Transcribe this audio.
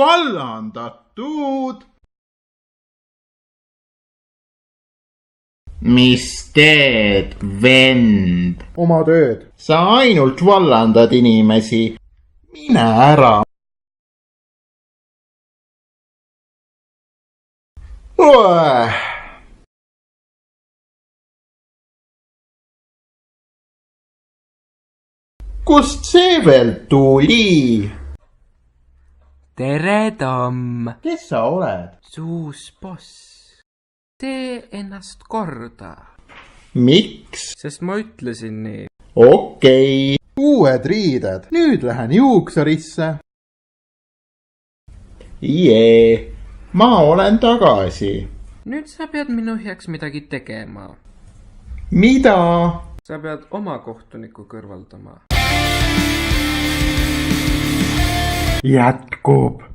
vallandatud. mis teed, vend? oma tööd. sa ainult vallandad inimesi. mine ära. kust see veel tuli? tere, Tamm! kes sa oled? Suus boss. Tee ennast korda. miks? Sest ma ütlesin nii. okei. uued riided. nüüd lähen juuksurisse. jee, ma olen tagasi. Nüüd sa pead minu heaks midagi tegema. mida? Sa pead oma kohtuniku kõrvaldama. jätkub.